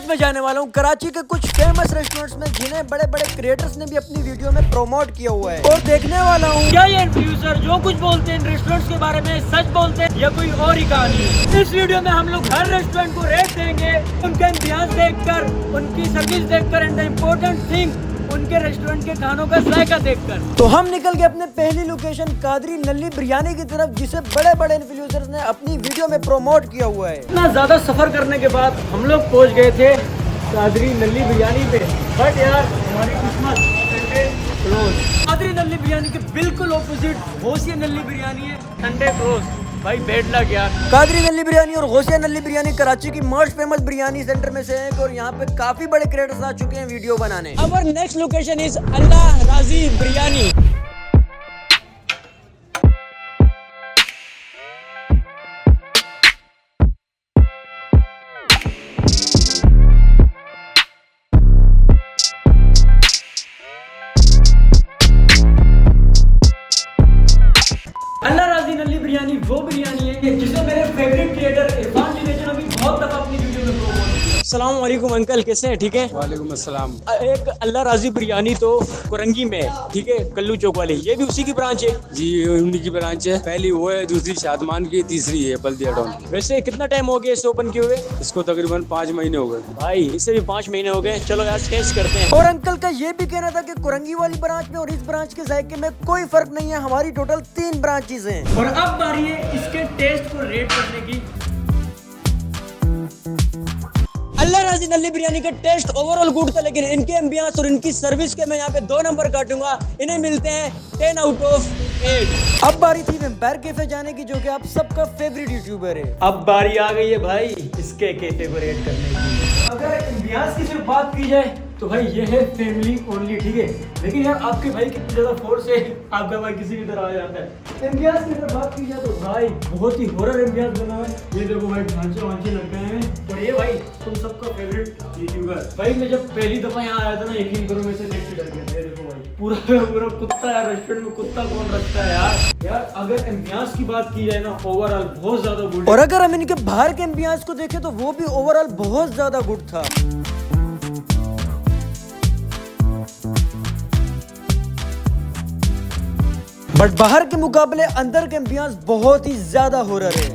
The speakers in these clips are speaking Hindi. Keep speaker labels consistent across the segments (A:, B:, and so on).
A: आज मैं जाने वाला हूँ कराची के कुछ फेमस रेस्टोरेंट्स में जिन्हें बड़े बड़े क्रिएटर्स ने भी अपनी वीडियो में प्रमोट किया हुआ है, और देखने वाला हूँ क्या ये इन्फ्लुएंसर जो कुछ बोलते हैं इन रेस्टोरेंट्स के बारे में सच बोलते हैं या कोई और ही कहानी है। इस वीडियो में हम लोग हर रेस्टोरेंट को रेट देंगे, उनका इम्तियाज देखकर, उनकी सर्विस देखकर एंड द इम्पोर्टेंट थिंग उनके रेस्टोरेंट के खानों का जायका देखकर। तो हम निकल गए अपने पहली लोकेशन कादरी नल्ली बिरयानी की तरफ, जिसे बड़े बड़े इन्फ्लुएंसर्स ने अपनी वीडियो में प्रमोट किया हुआ है। इतना ज्यादा सफर करने के बाद हम लोग पहुंच गए थे कादरी नल्ली बिरयानी पे, बट यार हमारी किस्मत क्लोज। कादरी नल्ली बिरयानी के बिल्कुल ऑपोजिट गौसिया नल्ली बिरयानी है, संडे क्लोज। भाई बेड लग गया। कादरी नल्ली बिरयानी और गौसिया नल्ली बिरयानी कराची की मोस्ट फेमस बिरयानी सेंटर में से है और यहाँ पे काफी बड़े क्रिएटर्स आ चुके हैं वीडियो बनाने। अवर नेक्स्ट लोकेशन इज अल्लाह राजी बिरयानी। बिरयानी वो बिरयानी है जिसे मेरे फेवरेट क्रिएटर इरफान जी ने अभी बहुत दफा अपनी वीडियो में प्रमोट किया। अस्सलाम वालेकुम अंकल, कैसे हैं? ठीक है।
B: वालेकुम अस्सलाम।
A: एक अल्लाह राजी बिरयानी तो कुरंगी में, ठीक है, कल्लू चौक वाले, ये भी उसी की ब्रांच है?
B: जी उन्हीं की ब्रांच है। पहली वो है, दूसरी शादमान की, तीसरी है बल्दिया टाउन।
A: वैसे कितना टाइम हो गया इसे ओपन किए हुए?
B: इसको तकरीबन 5 महीने हो गए।
A: भाई इससे भी 5 महीने हो गए। चलो यार टेस्ट करते हैं। और अंकल का ये भी कहना था कि कुरंगी वाली ब्रांच में और इस ब्रांच के जायके में कोई फर्क नहीं है, हमारी टोटल 3 ब्रांचेज हैं। और अब बारी है इसके टेस्ट को रेट करने की। अल्लाह राजी नल्ली बिरयानी का टेस्ट ओवरऑल गुड था, लेकिन इनके एम्बियंस और इनकी सर्विस के मैं यहाँ पे 2 नंबर काटूंगा। इन्हें मिलते हैं 10 आउट ऑफ 8। अब बारी थी वेम्पायर कैफे जाने की, जो कि आप सबका फेवरेट यूट्यूबर है। अब बारी आ गई है भाई इसके कैफे को रेट करने की। अगर एम्बियंस की सिर्फ बात की जाए तो भाई ये है फैमिली ओनली, ठीक है, लेकिन यार आपके भाई कितनी ज्यादा फोर्स है, आपका भाई किसी की तरह आ जाता है। एम्बियंस की अगर बात की जाए तो भाई बहुत ही हॉरर एम्बियंस बना है। ये देखो भाई ढांचे वांचे लग गए हैं। और ये भाई तुम सबका फेवरेट यूट्यूबर भाई, मैं जब पहली दफा यहाँ आया था ना, यकीन करो मैं से देख के डर गया था। देखो भाई पूरा कुत्ता, यार रेस्टोरेंट में कुत्ता कौन रखता है यार। अगर एम्बियंस की बात की जाए ना, ओवरऑल बहुत ज्यादा गुड। और अगर हम इनके बाहर के एम्बियंस को देखें तो वो भी ओवरऑल बहुत ज्यादा गुड था। बट बाहर के मुकाबले अंदर के एम्बियंस बहुत ही ज्यादा हॉरर है।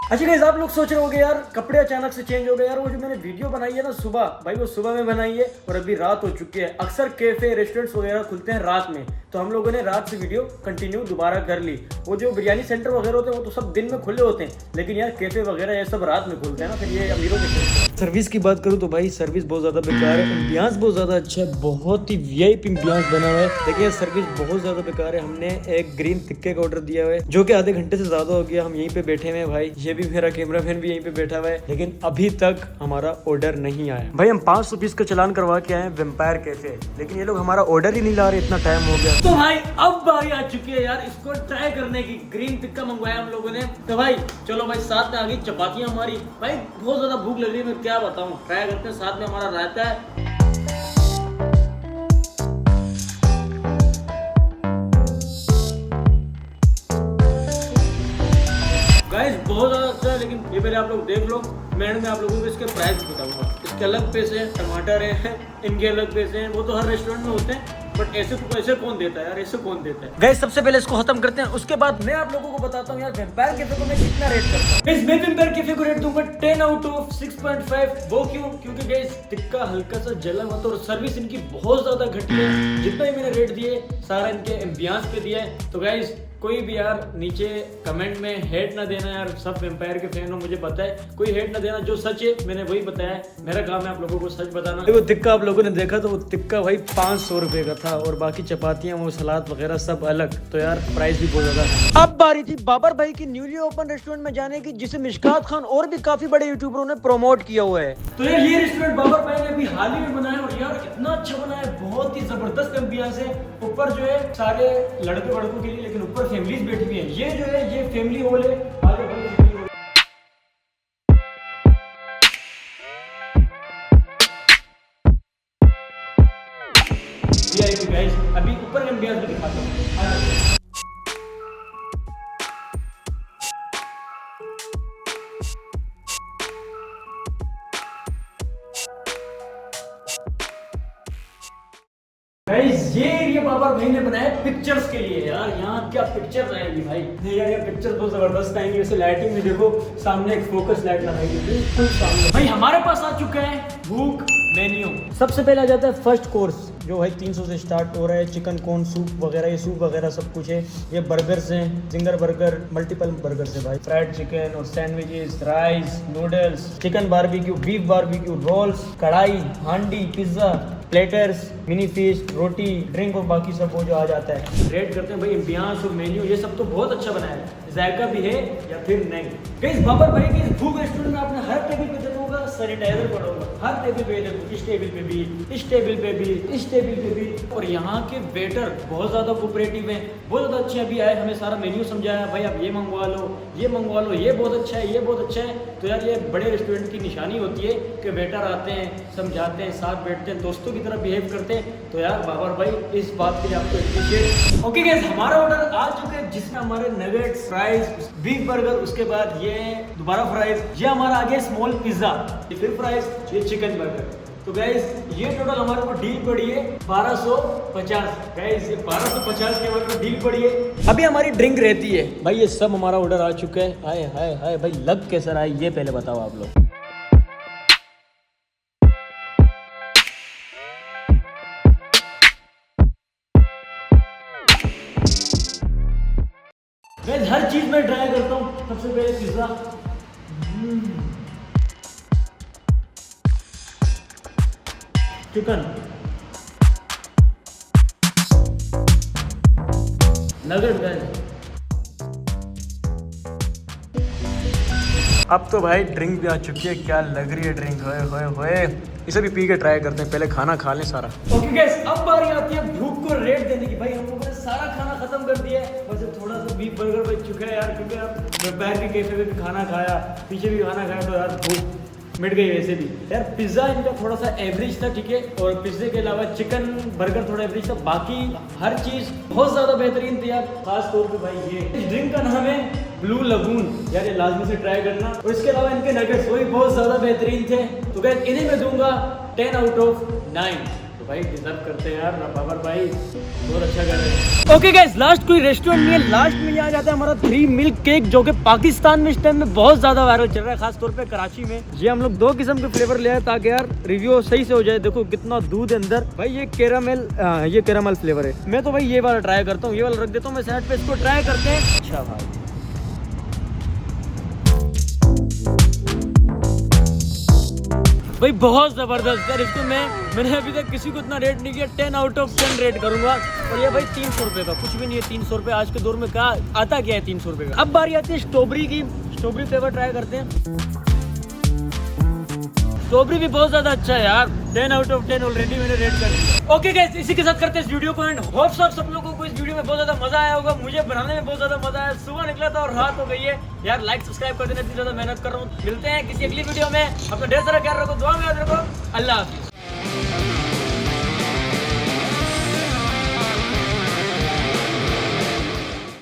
A: अच्छा गाइस, आप लोग सोच रहे होंगे यार कपड़े अचानक से चेंज हो गए। यार वो जो मैंने वीडियो बनाई है ना सुबह, भाई वो सुबह में बनाई है और अभी रात हो चुकी है। अक्सर कैफे रेस्टोरेंट्स वगैरह खुलते हैं रात में, तो हम लोगों ने रात से वीडियो कंटिन्यू दोबारा कर ली। वो जो बिरयानी सेंटर वगैरह होते हैं वो तो सब दिन में खुले होते हैं, लेकिन यार कैफे वगैरह ये सब रात में खुलते हैं ना, फिर ये अमीरों के। सर्विस की बात करूँ तो भाई सर्विस बहुत ज्यादा बेकार है। एम्बियंस बहुत ज्यादा अच्छा है, बहुत ही वीआईपी एम्बियंस बना हुआ है, लेकिन सर्विस बहुत ज्यादा बेकार है। हमने एक ग्रीन टिक्के का ऑर्डर दिया हुआ है जो कि आधे घंटे से ज्यादा हो गया। हम यहीं पे बैठे हुए हैं भाई, ये भी मेरा कैमरा मैन भी यहीं पे बैठा हुआ है, लेकिन अभी तक हमारा ऑर्डर नहीं आया। भाई हम 500 पीस का चलान करवा के आए वेम्पायर कैफे, लेकिन ये लोग हमारा ऑर्डर ही नहीं ला रहे, इतना टाइम हो गया। तो भाई अब बारी आ चुकी है यार इसको ट्राई करने की। ग्रीन टिक्का मंगवाया हम लोगों ने, तो भाई चलो भाई साथ में आ गई चपातियां हमारी। भाई बहुत ज्यादा भूख लग रही है, मैं क्या बताऊं। ट्राई करते हैं, साथ में हमारा रायता है। गाइस बहुत ज्यादा अच्छा है, लेकिन ये पहले आप लोग देख लो। मैं आप लोगों को इसके प्राइस बताऊंगा। इसके अलग पैसे हैं, टमाटर हैं, इनके अलग पैसे हैं, वो तो हर रेस्टोरेंट में होते हैं, बट ऐसे कौन देता है यार, ऐसे कौन देता है। गाइस सबसे पहले इसको खत्म करते हैं, उसके बाद मैं आप लोगों को बताता हूँ यार वेम्पायर कैफे को मैं कितना रेट करता हूँ। गाइस मैं वेम्पायर कैफे को रेट दूंगा 10 आउट ऑफ 6.5। वो क्यों? क्योंकि गाइस टिक्का हल्का सा जला मत और सर्विस इनकी बहुत ज्यादा घटिया है। जितना ही मैंने रेट दिए सारा इनके एम्बियंस पे दिया है। तो गाइस कोई भी यार नीचे कमेंट में हेट ना देना यार, सब वेम्पायर के फैन हो मुझे पता है, कोई हेट ना देना। जो सच है मैंने वही बताया है, मेरा काम है आप लोगों को सच बताना। वो टिक्का आप लोगों ने देखा तो वो टिक्का भाई 500 रुपए का था, और बाकी चपातियां वो सलाद वगैरह सब अलग, तो यार प्राइस भी बहुत ज्यादा है। अब बारी थी बाबर भाई की न्यूली ओपन रेस्टोरेंट में जाने की, जिसे मिशकात खान और भी काफी बड़े यूट्यूबरों ने प्रमोट किया हुआ है। तो यार ये रेस्टोरेंट बाबर भाई ने अभी हाल ही में बनाया, और यार इतना अच्छा बना है, बहुत ही जबरदस्त एम्बियंस है। ऊपर जो है सारे लड़कों के लिए, लेकिन ऊपर फैमिलीज बैठी हुई है। ये जो है ये फैमिली हॉल है, आगे बढ़ो। VIP guys. अभी ऊपर के एम्बियंस भी दिखाता हूँ। गाइस ये एरिया बाबा भाई ने बनाया पिक्चर्स के लिए यार। यहाँ क्या पिक्चर आएंगी भाई। नहीं यार ये पिक्चर बहुत जबरदस्त आएंगी। वैसे लाइटिंग में देखो सामने एक फोकस लाइट लगाई गई बिल्कुल सामने। भाई हमारे पास आ चुका है भूख मेन्यू। सबसे पहले आ जाता है फर्स्ट कोर्स जो भाई 300 से स्टार्ट हो रहा है। चिकन कॉर्न सूप वगैरह, ये सूप वगैरह सब कुछ है। ये बर्गर्स हैं, जिंगर बर्गर, मल्टीपल बर्गर्स है भाई। फ्राइड चिकन और sandwiches, rice, noodles, chicken barbecue, beef barbecue, rolls, कढ़ाई, हांडी, पिज्जा, प्लेटर्स, मिनी फिश, रोटी, ड्रिंक और बाकी सब वो जो आ जाता है। रेट करते हैं भाई एम्बियंस और मेन्यू, ये सब तो बहुत अच्छा बनाया है। जायका भी है या फिर नहीं। गाइस बाबर भाई के भूख रेस्टोरेंट में आपने हर टेबल पे देखोगा सैनिटाइजर पड़ा होगा। हर टेबल पे देखो, इस टेबल पे भी, इस टेबल पे भी, इस टेबल पे भी। और यहाँ के वेटर बहुत ज़्यादा कोऑपरेटिव हैं, बहुत ज़्यादा अच्छे। अभी आए हमें सारा मेन्यू समझाया, भाई आप ये मंगवा लो, ये मंगवा लो, ये बहुत अच्छा है, ये बहुत अच्छा है। तो यार ये बड़े रेस्टोरेंट की निशानी होती है कि वेटर आते हैं, समझाते हैं, साथ बैठते हैं, दोस्तों की तरह बिहेव करते हैं। तो यार बाबर भाई इस बात के लिए आपको एप्रिशिएट। ओके गाइस हमारा ऑर्डर आ चुका है जिसमें हमारे नगेट्स, फ्राइज, बीफ बर्गर, उसके बाद ये दोबारा फ्राइज, ये हमारा आगे स्मॉल पिज्जा, ये फिर फ्राइज, ये चिकन बर्गर। तो गाइस ये टोटल हमारे को डील पड़ी है 1250। गाइस ये 1250 की हमारे को डील पड़ी है। अभी हमारी ड्रिंक रहती है भाई। ये सब हमारा ऑर्डर आ चुका है। हाय हाय हाय भाई लग कैसा रहा है ये पहले बताओ आप लोग। गाइस हर चीज में ट्राई करता हूँ। सबसे पहले पिज्जा, चिकन, नगेट। गाइस अब तो भाई ड्रिंक भी आ चुकी है। क्या लग रही है ड्रिंक, होए होए होए। इसे भी पी के ट्राई करते हैं, पहले खाना खा लें सारा। ओके गाइस अब बारी आती है भूख को रेट देने की। भाई हम लोगों ने सारा खाना खत्म कर दिया है, बस थोड़ा सा बीफ बर्गर बच चुका है यार। क्योंकि आप दोपहर के कैफे में भी खाना खाया, पीछे भी खाना खाया, तो यार भूख मिट गई। वैसे भी यार पिज्जा इनका थोड़ा सा एवरेज था, ठीक है। और पिज्जे के अलावा चिकन बर्गर थोड़ा एवरेज था, बाकी हर चीज बहुत ज्यादा बेहतरीन थी यार। खास तौर पे भाई ये इस ड्रिंक का नाम है ब्लू लगून, यार ये लाजमी से ट्राई करना। और इसके अलावा इनके नगेट्स वो भी बहुत ज्यादा बेहतरीन थे। तो गाइस इन्हें मैं दूंगा 10 आउट ऑफ 9। तो भाई डिजर्व करते हैं यार बाबर भाई, बहुत अच्छा कर रहे हैं। ओके गाइस लास्ट कोई रेस्टोरेंट नहीं है, लास्ट में आ जाता है हमारा 3 मिल्क केक जो कि पाकिस्तान में इस टाइम में बहुत ज्यादा वायरल चल रहा है, खास तौर पे कराची में। ये हम लोग 2 किस्म के फ्लेवर ले आए ताकि यार रिव्यू सही से हो जाए। देखो कितना दूध है अंदर भाई। ये कैरामल फ्लेवर है। मैं तो भाई ये वाला ट्राई करता हूँ, ये वाला रख देता हूँ मैं साइड पे, इसको ट्राई करते हैं। अच्छा भाई भाई बहुत ज़बरदस्त यार। इसको मैंने अभी तक किसी को इतना रेट नहीं किया। 10 आउट ऑफ 10 रेट करूंगा। और ये भाई 300 रुपये का कुछ भी नहीं है। 300 रुपये आज के दौर में कहाँ आता क्या है 300 रुपये का। अब बारी आती है स्ट्रॉबेरी की। स्ट्रॉबेरी फ्लेवर ट्राई करते हैं। स्ट्रॉबेरी भी बहुत ज्यादा अच्छा है यार। 10 आउट ऑफ 10 ऑलरेडी मैंने रेट कर दिया। ओके गाइस इसी के साथ करते हैं इस वीडियो को एंड। होप सब लोगों को इस वीडियो में बहुत ज्यादा मजा आया होगा। मुझे बनाने में बहुत ज्यादा मजा आया। सुबह निकला था और रात हो गई है यार। लाइक सब्सक्राइब कर देना, इतनी ज्यादा मेहनत कर रहा हूँ। मिलते हैं किसी अगली वीडियो में। अपना ढेर सारा ख्याल रखो, दुआ में याद रखो। अल्लाह हाफिज़।